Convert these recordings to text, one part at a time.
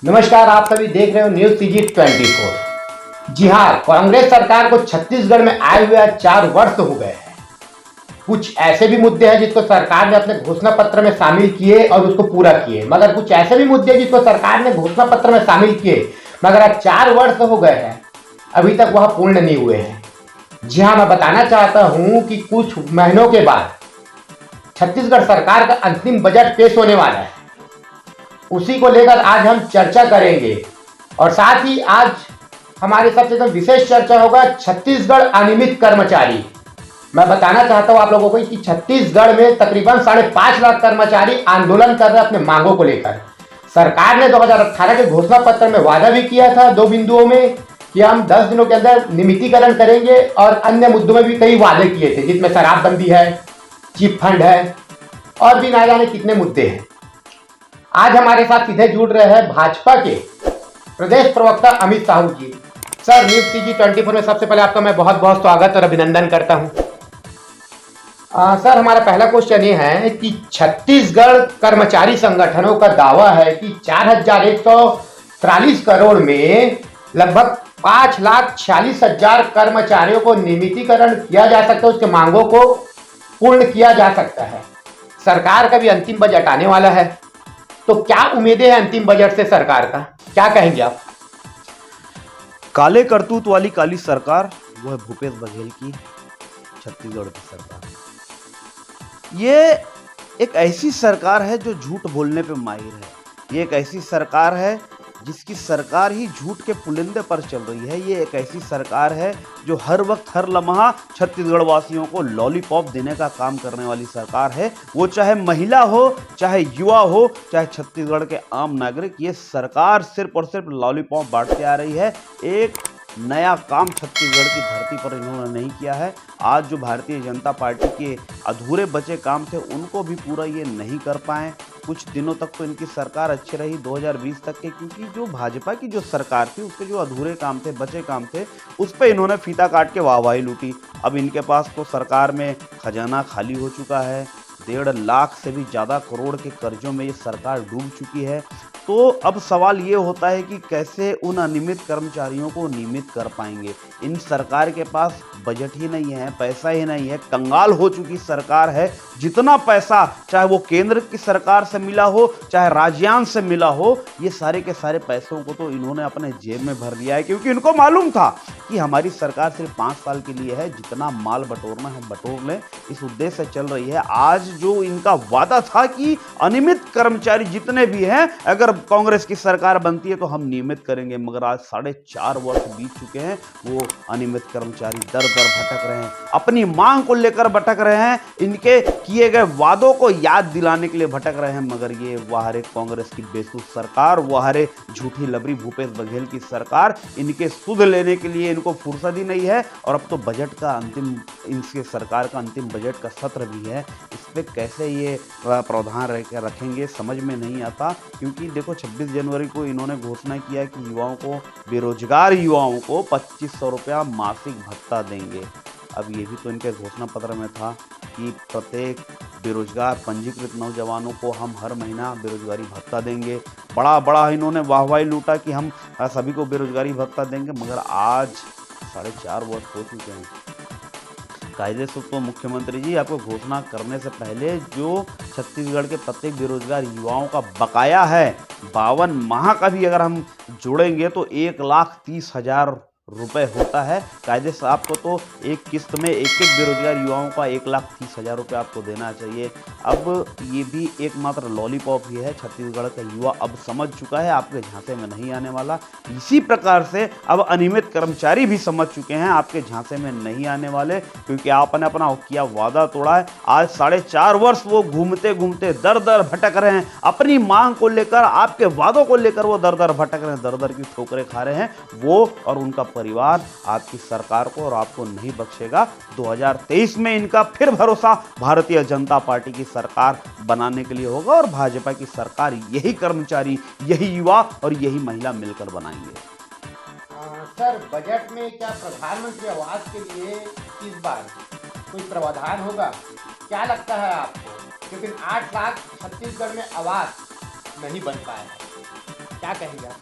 नमस्कार, आप सभी देख रहे हो न्यूज सीजी 24। जी हाँ, कांग्रेस सरकार को छत्तीसगढ़ में आए हुए 4 वर्ष हो गए हैं। कुछ ऐसे भी मुद्दे हैं जिसको सरकार ने अपने घोषणा पत्र में शामिल किए और उसको पूरा किए, मगर कुछ ऐसे भी मुद्दे जिसको सरकार ने घोषणा पत्र में शामिल किए मगर आज 4 वर्ष हो गए हैं, अभी तक वह पूर्ण नहीं हुए हैं। जी हाँ, मैं बताना चाहता हूं कि कुछ महीनों के बाद छत्तीसगढ़ सरकार का अंतिम बजट पेश होने वाला है। उसी को लेकर आज हम चर्चा करेंगे और साथ ही आज हमारे सबसे जो विशेष चर्चा होगा छत्तीसगढ़ अनियमित कर्मचारी। मैं बताना चाहता हूं आप लोगों को कि छत्तीसगढ़ में तकरीबन 5.5 लाख कर्मचारी आंदोलन कर रहे हैं अपने मांगों को लेकर। सरकार ने 2018 के घोषणा पत्र में वादा भी किया था 2 बिंदुओं में कि हम 10 दिनों के अंदर नियमितीकरण करेंगे और अन्य मुद्दों में भी कई वादे किए थे, जिसमें शराबबंदी है, चिट फंड है और भी ना जाने कितने मुद्दे हैं। आज हमारे साथ सीधे जुड़ रहे हैं भाजपा के प्रदेश प्रवक्ता अमित साहू जी। सर, न्यूज सीजी 24 में सबसे पहले आपका मैं बहुत बहुत स्वागत और अभिनंदन करता हूं। सर, हमारा पहला क्वेश्चन ये है कि छत्तीसगढ़ कर्मचारी संगठनों का दावा है कि 4,143 करोड़ में लगभग 5,46,000 कर्मचारियों को नियमितीकरण किया जा सकता है, उसके मांगों को पूर्ण किया जा सकता है। सरकार का भी अंतिम बजट आने वाला है, तो क्या उम्मीदें हैं अंतिम बजट से सरकार का, क्या कहेंगे आप? काले करतूत वाली काली सरकार वो है भूपेश बघेल की छत्तीसगढ़ की सरकार। ये एक ऐसी सरकार है जो झूठ बोलने पे माहिर है। ये एक ऐसी सरकार है जिसकी सरकार ही झूठ के पुलिंदे पर चल रही है। ये एक ऐसी सरकार है जो हर वक्त हर लम्हा छत्तीसगढ़ वासियों को लॉलीपॉप देने का काम करने वाली सरकार है। वो चाहे महिला हो, चाहे युवा हो, चाहे छत्तीसगढ़ के आम नागरिक, ये सरकार सिर्फ और सिर्फ लॉलीपॉप बांटते आ रही है। एक नया काम छत्तीसगढ़ की धरती पर इन्होंने नहीं किया है। आज जो भारतीय जनता पार्टी के अधूरे बचे काम थे उनको भी पूरा ये नहीं कर पाए। कुछ दिनों तक तो इनकी सरकार अच्छी रही 2020 तक के, क्योंकि जो भाजपा की जो सरकार थी उसके जो अधूरे काम थे, बचे काम थे, उस पर इन्होंने फीता काट के वाहवाही लूटी। अब इनके पास तो सरकार में खजाना खाली हो चुका है। 1.5 लाख से भी ज़्यादा करोड़ के कर्जों में ये सरकार डूब चुकी है। तो अब सवाल ये होता है कि कैसे उन अनियमित कर्मचारियों को नियमित कर पाएंगे। इन सरकार के पास बजट ही नहीं है, पैसा ही नहीं है, कंगाल हो चुकी सरकार है। जितना पैसा चाहे वो केंद्र की सरकार से मिला हो, चाहे राज्यांश से मिला हो, ये सारे के सारे पैसों को तो इन्होंने अपने जेब में भर लिया है, क्योंकि इनको मालूम था कि हमारी सरकार सिर्फ 5 साल के लिए है, जितना माल बटोरना है बटोर लें, इस उद्देश्य से चल रही है। आज जो इनका वादा था कि अनियमित कर्मचारी जितने भी हैं, अगर कांग्रेस की सरकार बनती है तो हम नियमित करेंगे, मगर आज 4.5 वर्ष बीत चुके हैं। वो अनियमित कर्मचारी दर दर भटक रहे हैं, अपनी मांग को लेकर भटक रहे हैं, इनके किए गए वादों को याद दिलाने के लिए भटक रहे हैं, मगर ये वाहरे कांग्रेस की बेसुध सरकार, वाहरे झूठी लबरी भूपेश बघेल की सरकार, इनके सुध लेने के लिए इनको फुर्सत ही नहीं है। और अब तो बजट का अंतिम, इनके सरकार का अंतिम बजट का सत्र भी है, इस पर कैसे ये प्रावधान रखेंगे समझ में नहीं आता। क्योंकि देखो 26 जनवरी को इन्होंने घोषणा किया कि युवाओं को, बेरोजगार युवाओं को 2500 रुपया मासिक भत्ता देंगे। अब ये भी तो इनके घोषणा पत्र में था कि प्रत्येक बेरोजगार पंजीकृत नौजवानों को हम हर महीना बेरोजगारी भत्ता देंगे। बड़ा इन्होंने वाहवाही लूटा कि हम सभी को बेरोजगारी भत्ता देंगे, मगर आज 4.5 वर्ष हो चुके हैं। कायदे से तो मुख्यमंत्री जी आपको घोषणा करने से पहले जो छत्तीसगढ़ के प्रत्येक बेरोजगार युवाओं का बकाया है 52 माह का भी अगर हम जोड़ेंगे तो 1,30,000 रुपए होता है। कायदे से आपको तो एक किस्त में एक बेरोजगार युवाओं का 1,30,000 रुपये आपको देना चाहिए। अब ये भी एकमात्र लॉलीपॉप ही है। छत्तीसगढ़ का युवा अब समझ चुका है आपके झांसे में नहीं आने वाला। इसी प्रकार से अब अनियमित कर्मचारी भी समझ चुके हैं आपके झांसे में नहीं आने वाले, क्योंकि आपने अपना किया वादा तोड़ा है। आज 4.5 वर्ष वो घूमते घूमते दर दर भटक रहे हैं, अपनी मांग को लेकर, आपके वादों को लेकर वो दर दर भटक रहे हैं, दर दर की ठोकरें खा रहे हैं। वो और उनका परिवार आपकी सरकार को और आपको नहीं बख्शेगा। 2023 में इनका फिर भरोसा भारतीय जनता पार्टी की सरकार बनाने के लिए होगा और भाजपा की सरकार यही कर्मचारी, यही युवा और यही महिला मिलकर बनाएंगे। सर, बजट में क्या प्रधानमंत्री आवास के लिए इस बार कोई प्रावधान होगा, क्या लगता है आपको? क्योंकि 8 लाख छत्तीसगढ़ में आवास नहीं बन पाया है, क्या कहेंगे आप?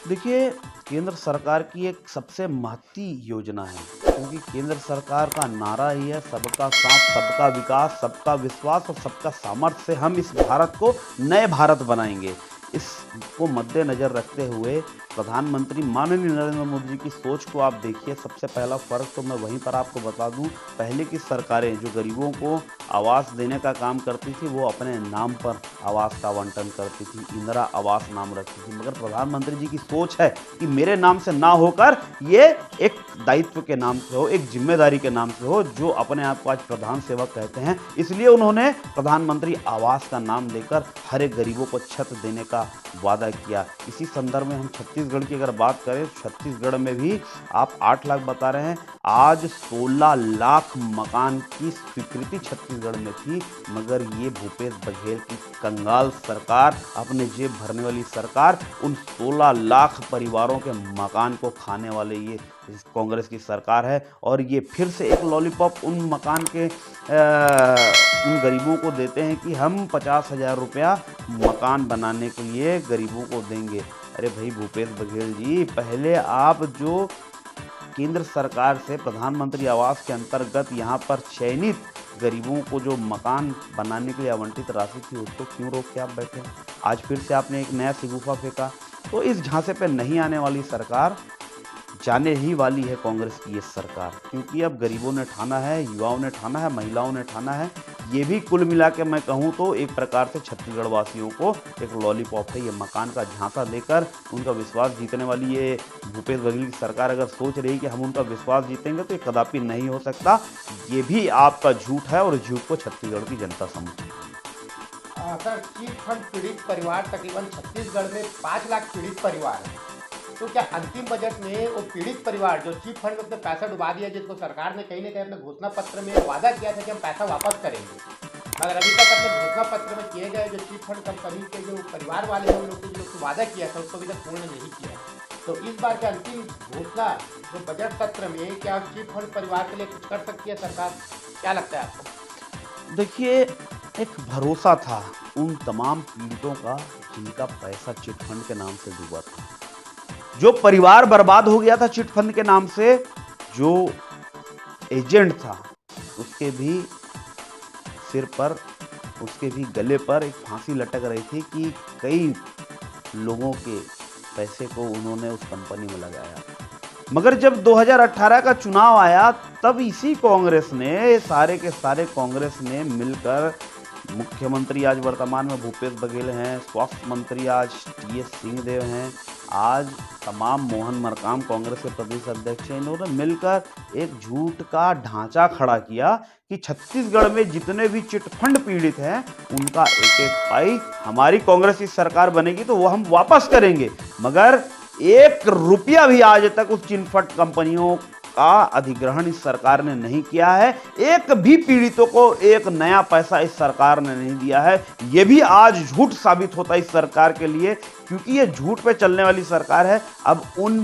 देखिए, केंद्र सरकार की एक सबसे महती योजना है, क्योंकि केंद्र सरकार का नारा ही है सबका साथ, सबका विकास, सबका विश्वास और सबका सामर्थ्य से हम इस भारत को नए भारत बनाएंगे। इसको मद्देनजर रखते हुए प्रधानमंत्री माननीय नरेंद्र मोदी जी की सोच को आप देखिए। सबसे पहला फ़र्क तो मैं वहीं पर आपको बता दूं, पहले की सरकारें जो गरीबों को आवास देने का काम करती थी, वो अपने नाम पर आवास का आवंटन करती थी, इंदिरा आवास नाम रखती थी। मगर प्रधानमंत्री जी की सोच है कि मेरे नाम से ना होकर ये एक दायित्व के नाम से हो, एक जिम्मेदारी के नाम से हो, जो अपने आप को आज प्रधान सेवक कहते हैं। इसलिए उन्होंने प्रधानमंत्री आवास का नाम देकर हर एक गरीबों को छत देने का वादा किया। इसी संदर्भ में हम छत्तीसगढ़ की अगर बात करें, छत्तीसगढ़ में भी आप 8 लाख बता रहे हैं, आज 16 लाख मकान की स्वीकृति छत्तीसगढ़ में थी। मगर ये भूपेश बघेल की कंगाल सरकार, अपने जेब भरने वाली सरकार, उन 16 लाख परिवारों के मकान को खाने वाले ये कांग्रेस की सरकार है। और ये फिर से एक लॉलीपॉप उन मकान के उन गरीबों को देते हैं कि हम 50,000 रुपया मकान बनाने के लिए गरीबों को देंगे। अरे भाई भूपेश बघेल जी, पहले आप जो केंद्र सरकार से प्रधानमंत्री आवास के अंतर्गत यहाँ पर चयनित गरीबों को जो मकान बनाने के लिए आवंटित राशि थी, उसको क्यों रोक के आप बैठे? आज फिर से आपने एक नया शिगुफा फेंका। तो इस झांसे पे नहीं आने वाली सरकार जाने ही वाली है कांग्रेस की ये सरकार, क्योंकि अब गरीबों ने ठाना है, युवाओं ने ठाना है, महिलाओं ने ठाना है। ये भी कुल मिला के मैं कहूँ तो एक प्रकार से छत्तीसगढ़ वासियों को एक लॉलीपॉप है। ये मकान का झांसा देकर उनका विश्वास जीतने वाली ये भूपेश बघेल की सरकार अगर सोच रही कि हम उनका विश्वास जीतेंगे, तो ये कदापि नहीं हो सकता। ये भी आपका झूठ है और झूठ को छत्तीसगढ़ की जनता समझती है। सर, चिट फंड पीड़ित परिवार तकरीबन छत्तीसगढ़ में 5 लाख पीड़ित परिवार है। तो क्या अंतिम बजट में वो पीड़ित परिवार जो चिट फंड में अपने पैसा डुबा दिया, जिसको सरकार ने कहीं ना कहीं अपने घोषणा पत्र में वादा किया था कि हम पैसा वापस करेंगे, मगर अभी तक अपने घोषणा पत्र में किए गए जो चिट फंड कंपनी के जो परिवार वाले हैं, उन लोग जो वादा किया था उसको अभी तक पूर्ण नहीं किया। तो इस बार के अंतिम घोषणा जो बजट सत्र में, क्या चिट फंड परिवार के लिए कुछ कर सकती है सरकार? क्या लगता है आपको? देखिए, एक भरोसा था उन तमाम पीड़ितों का जिनका पैसा चिट फंड के नाम से डूबा था। जो परिवार बर्बाद हो गया था चिट फंड के नाम से, जो एजेंट था उसके भी सिर पर, उसके भी गले पर एक फांसी लटक रही थी कि कई लोगों के पैसे को उन्होंने उस कंपनी में लगाया। मगर जब 2018 का चुनाव आया, तब इसी कांग्रेस ने, सारे के सारे कांग्रेस ने मिलकर, मुख्यमंत्री आज वर्तमान में भूपेश बघेल हैं, स्वास्थ्य मंत्री आज टी.एस. सिंहदेव हैं, आज तमाम मोहन मरकाम कांग्रेस के प्रदेश अध्यक्ष हैं, इन्होंने मिलकर एक झूठ का ढांचा खड़ा किया कि छत्तीसगढ़ में जितने भी चिटफंड पीड़ित हैं, उनका एक एक पाई हमारी कांग्रेस की सरकार बनेगी तो वो हम वापस करेंगे। मगर 1 रुपया भी आज तक उस चिटफंड कंपनियों का अधिग्रहण इस सरकार ने नहीं किया है। एक भी पीड़ितों को एक नया पैसा इस सरकार ने नहीं दिया है। ये भी आज झूठ साबित होता है इस सरकार के लिए, क्योंकि ये झूठ पे चलने वाली सरकार है। अब उन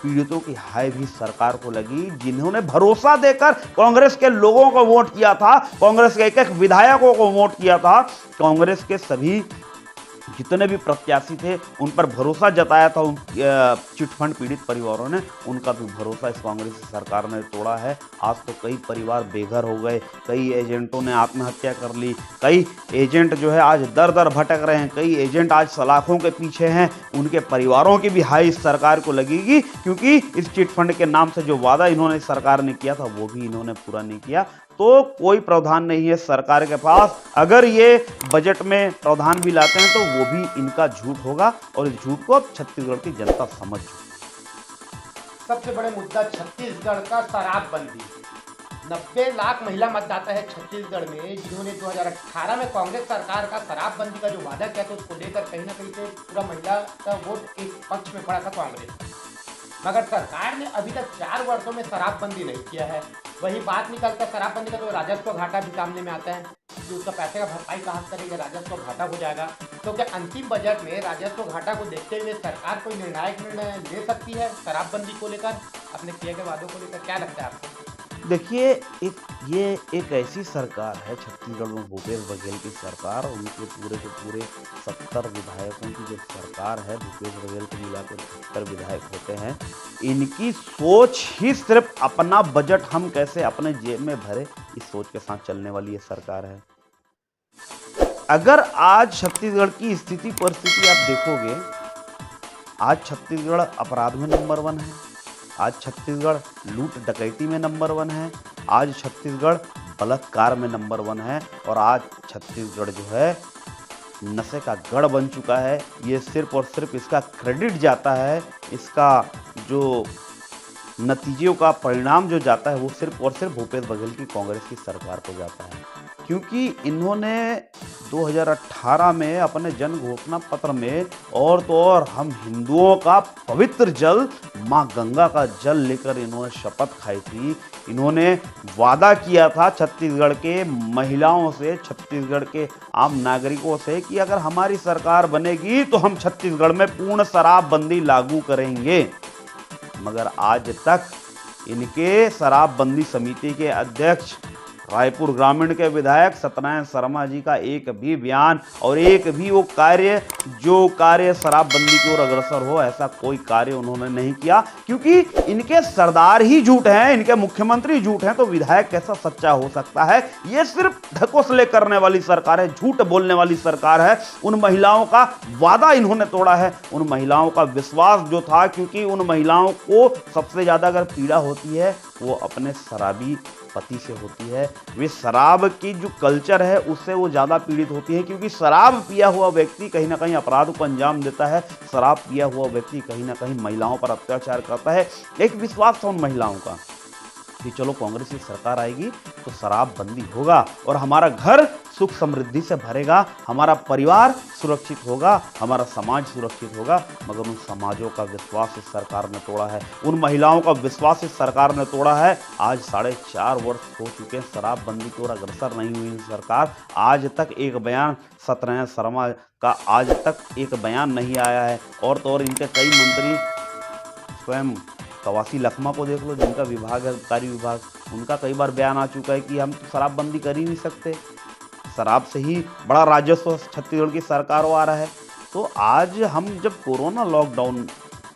पीड़ितों की हाय भी सरकार को लगी, जिन्होंने भरोसा देकर कांग्रेस के लोगों को वोट किया था, कांग्रेस के एक एक विधायकों को वोट किया था, कांग्रेस के सभी जितने भी प्रत्याशी थे उन पर भरोसा जताया था। उन चिटफंड पीड़ित परिवारों ने, उनका भी भरोसा इस कांग्रेस सरकार ने तोड़ा है। आज तो कई परिवार बेघर हो गए, कई एजेंटों ने आत्महत्या कर ली, कई एजेंट जो है आज दर दर भटक रहे हैं, कई एजेंट आज सलाखों के पीछे हैं। उनके परिवारों की भी हाई इस सरकार को लगेगी, क्योंकि इस चिटफंड के नाम से जो वादा इन्होंने सरकार ने किया था वो भी इन्होंने पूरा नहीं किया। तो कोई प्रावधान नहीं है सरकार के पास। अगर ये बजट में प्रावधान भी लाते हैं तो वो भी इनका झूठ होगा, और इस झूठ को अब छत्तीसगढ़ की जनता समझ चुकी है। सबसे बड़े मुद्दा छत्तीसगढ़ का शराबबंदी। 90 लाख महिला मतदाता है छत्तीसगढ़ में, जिन्होंने 2018 में कांग्रेस सरकार का शराबबंदी का जो वादा किया था, उसको लेकर कहीं ना कहीं से पूरा महिला का वोट एक पक्ष में पड़ा था कांग्रेस। मगर सरकार ने अभी तक 4 वर्षों में शराबबंदी नहीं किया है। वही बात निकलता है शराबबंदी का, तो राजस्व घाटा भी सामने में आता है कि उसका पैसे का भरपाई कहाँ से करेंगे, राजस्व घाटा हो जाएगा। तो क्या अंतिम बजट में राजस्व घाटा को देखते हुए सरकार कोई निर्णायक निर्णय ले सकती है शराबबंदी को लेकर, अपने किए गए वादों को लेकर? क्या लगता है आपको? देखिए, ये एक ऐसी सरकार है छत्तीसगढ़ में, भूपेश बघेल की सरकार, और उनके पूरे के पूरे 70 विधायकों की जो सरकार है, भूपेश बघेल को मिलाकर 70 विधायक होते हैं। इनकी सोच ही सिर्फ अपना बजट हम कैसे अपने जेब में भरे, इस सोच के साथ चलने वाली ये सरकार है। अगर आज छत्तीसगढ़ की स्थिति परिस्थिति आप देखोगे, आज छत्तीसगढ़ अपराध में नंबर 1 है, आज छत्तीसगढ़ लूट डकैती में नंबर 1 है, आज छत्तीसगढ़ बलात्कार में नंबर 1 है, और आज छत्तीसगढ़ जो है नशे का गढ़ बन चुका है। ये सिर्फ और सिर्फ इसका क्रेडिट जाता है, इसका जो नतीजों का परिणाम जो जाता है वो सिर्फ और सिर्फ भूपेश बघेल की कांग्रेस की सरकार को जाता है, क्योंकि इन्होंने 2018 में अपने जन घोषणा पत्र में और तो और हम हिंदुओं का पवित्र जल मां गंगा का जल लेकर इन्होंने शपथ खाई थी। इन्होंने वादा किया था छत्तीसगढ़ के महिलाओं से, छत्तीसगढ़ के आम नागरिकों से कि अगर हमारी सरकार बनेगी तो हम छत्तीसगढ़ में पूर्ण शराबबंदी लागू करेंगे। मगर आज तक इनके शराबबंदी समिति के अध्यक्ष, रायपुर ग्रामीण के विधायक सत्यनारायण शर्मा जी का एक भी बयान और एक भी वो कार्य, जो कार्य शराबबंदी की ओर अग्रसर हो, ऐसा कोई कार्य उन्होंने नहीं किया, क्योंकि इनके सरदार ही झूठ हैं, इनके मुख्यमंत्री झूठ हैं, तो विधायक कैसा सच्चा हो सकता है। ये सिर्फ ढकोसले करने वाली सरकार है, झूठ बोलने वाली सरकार है। उन महिलाओं का वादा इन्होंने तोड़ा है, उन महिलाओं का विश्वास जो था, क्योंकि उन महिलाओं को सबसे ज्यादा अगर पीड़ा होती है वो अपने शराबी पति से होती है। वे शराब की जो कल्चर है उससे वो ज़्यादा पीड़ित होती है, क्योंकि शराब पिया हुआ व्यक्ति कहीं ना कहीं अपराध को अंजाम देता है, शराब पिया हुआ व्यक्ति कहीं ना कहीं महिलाओं पर अत्याचार करता है। एक विश्वास था उन महिलाओं का कि चलो कांग्रेस की सरकार आएगी तो शराब बंदी होगा और हमारा घर सुख समृद्धि से भरेगा, हमारा परिवार सुरक्षित होगा, हमारा समाज सुरक्षित होगा। मगर उन समाजों का विश्वास इस सरकार ने तोड़ा है, उन महिलाओं का विश्वास इस सरकार ने तोड़ा है। आज 4.5 वर्ष हो चुके हैं, शराबबंदी की ओर अग्रसर नहीं हुई सरकार। आज तक एक बयान सत्यनारायण शर्मा का आज तक एक बयान नहीं आया है, और तो और इनके कई मंत्री, स्वयं कवासी लखमा को देख लो जिनका विभाग है आबकारी विभाग, उनका कई बार बयान आ चुका है कि हम तो शराबबंदी कर ही नहीं सकते, शराब से ही बड़ा राजस्व छत्तीसगढ़ की सरकार को आ रहा है। तो आज हम जब कोरोना लॉकडाउन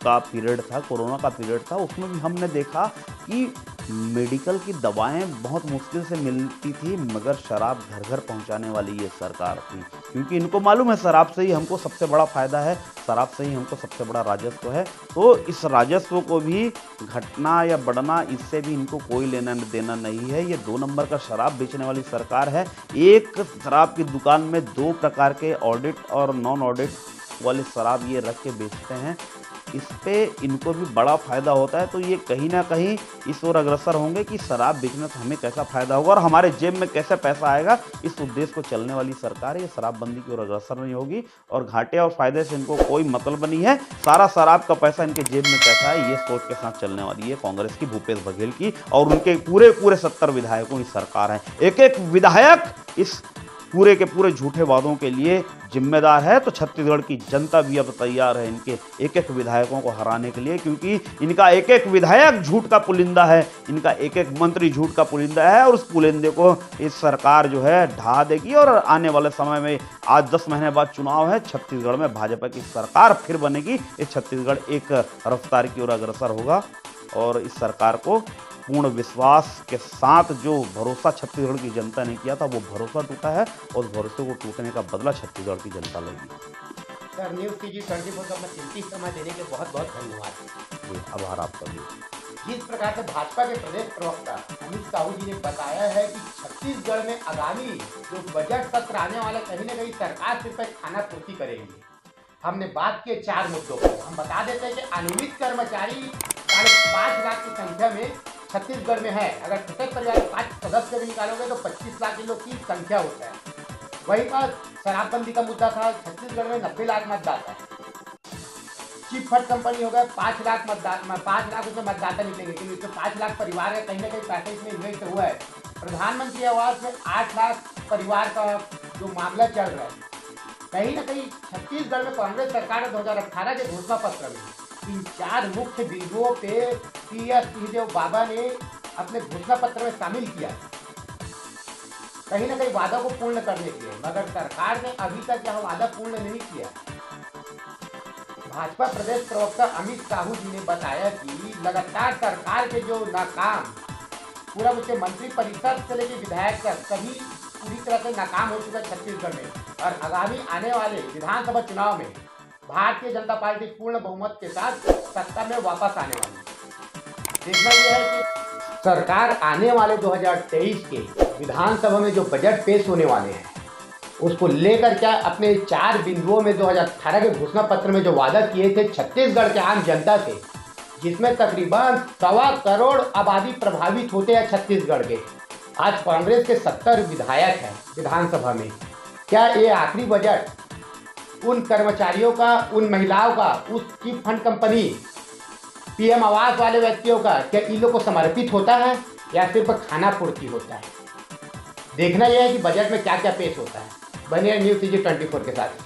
का पीरियड था, कोरोना का पीरियड था, उसमें भी हमने देखा कि मेडिकल की दवाएं बहुत मुश्किल से मिलती थी, मगर शराब घर घर पहुंचाने वाली ये सरकार थी, क्योंकि इनको मालूम है शराब से ही हमको सबसे बड़ा फायदा है, शराब से ही हमको सबसे बड़ा राजस्व है। तो इस राजस्व को भी घटना या बढ़ना, इससे भी इनको कोई लेना देना नहीं है। ये 2 नंबर का शराब बेचने वाली सरकार है। एक शराब की दुकान में 2 प्रकार के ऑडिट और नॉन ऑडिट वाले शराब ये रख के बेचते हैं, इस पे इनको भी बड़ा फायदा होता है। तो ये कहीं ना कहीं इस ओर अग्रसर होंगे कि शराब बेचने से हमें कैसा फायदा होगा और हमारे जेब में कैसे पैसा आएगा, इस उद्देश्य को चलने वाली सरकार है। ये शराबबंदी की ओर अग्रसर नहीं होगी और घाटे और फायदे से इनको कोई मतलब नहीं है। सारा शराब का पैसा इनके जेब में कैसा है, ये सोच के साथ चलने वाली है कांग्रेस की, भूपेश बघेल की और उनके पूरे 70 विधायकों की सरकार है। एक एक विधायक इस पूरे के पूरे झूठे वादों के लिए जिम्मेदार है। तो छत्तीसगढ़ की जनता भी अब तैयार है इनके एक एक विधायकों को हराने के लिए, क्योंकि इनका एक एक विधायक झूठ का पुलिंदा है, इनका एक एक मंत्री झूठ का पुलिंदा है, और उस पुलिंदे को इस सरकार जो है ढा देगी। और आने वाले समय में, आज 10 महीने बाद चुनाव है, छत्तीसगढ़ में भाजपा की सरकार फिर बनेगी। इस छत्तीसगढ़ एक रफ्तार की ओर अग्रसर होगा और इस सरकार को पूर्ण विश्वास के साथ जो भरोसा छत्तीसगढ़ की जनता ने किया था वो भरोसा टूटा है, और भरोसे को टूटने का बदला छत्तीसगढ़ की जनता लेगी। सर, न्यूज़ TG 24 को अपना कीमती समय देने के बहुत बहुत धन्यवाद। जी, आभार आपका भी। जिस प्रकार से भाजपा के प्रदेश प्रवक्ता अमित साहू जी ने बताया है कि छत्तीसगढ़ में आगामी जो बजट सत्र आने वाला, कहीं ना कहीं सरकार सिर्फ एक खाना पूर्ति करेगी। हमने बात की 4 मुद्दों पर। हम बता देते हैं कि अनियमित कर्मचारी 5.5 लाख की संख्या में छत्तीसगढ़ में है। अगर प्रत्येक परिवार में 5 सदस्य भी निकालोगे तो 25 लाख लोग की संख्या होता है। वहीं पर शराबबंदी का मुद्दा था, छत्तीसगढ़ में 90 लाख मतदाता है। चिट फंड कंपनी हो गया, 5 लाख उसमें मतदाता निकलेंगे, क्योंकि इसमें 5 लाख परिवार है, कहीं ना कहीं पैसा इसमें इन्वेस्ट हुआ है। प्रधानमंत्री आवास में 8 लाख परिवार का जो मामला चल रहा है, कहीं ना कहीं छत्तीसगढ़ में कांग्रेस सरकार ने 2018 के घोषणा पत्र में इन 4 मुख्य बिंदुओं पे PS सिंहदेव बाबा ने अपने घोषणा पत्र में शामिल किया था, कहीं ना कहीं वादा को पूर्ण करने के लिए, मगर सरकार ने अभी तक यह वादा पूर्ण नहीं किया। भाजपा प्रदेश प्रवक्ता अमित साहू जी ने बताया कि लगातार सरकार के जो नाकाम, पूरा मुझे मंत्री परिषद से लेकर विधायक तक सभी पूरी तरह से नाकाम हो चुका है छत्तीसगढ़ में, और आगामी आने वाले विधानसभा चुनाव में भारतीय जनता पार्टी पूर्ण बहुमत के साथ सत्ता में वापस आने वाली है। देखना यह है कि सरकार आने वाले 2023 के विधानसभा में जो बजट पेश होने वाले हैं उसको लेकर क्या अपने 4 बिंदुओं में 2018 के घोषणा पत्र में जो वादा किए थे छत्तीसगढ़ के आम जनता से, जिसमें तकरीबन 1.25 करोड़ आबादी प्रभावित होते हैं छत्तीसगढ़ के। आज कांग्रेस के 70 विधायक हैं विधानसभा में। क्या ये आखिरी बजट उन कर्मचारियों का, उन महिलाओं का, उस चिट फंड कंपनी, पीएम आवास वाले व्यक्तियों का, क्या इन लोग को समर्पित होता है या सिर्फ खाना पूर्ति होता है? देखना यह है कि बजट में क्या क्या पेश होता है। बने न्यूज़ CG 24 के साथ।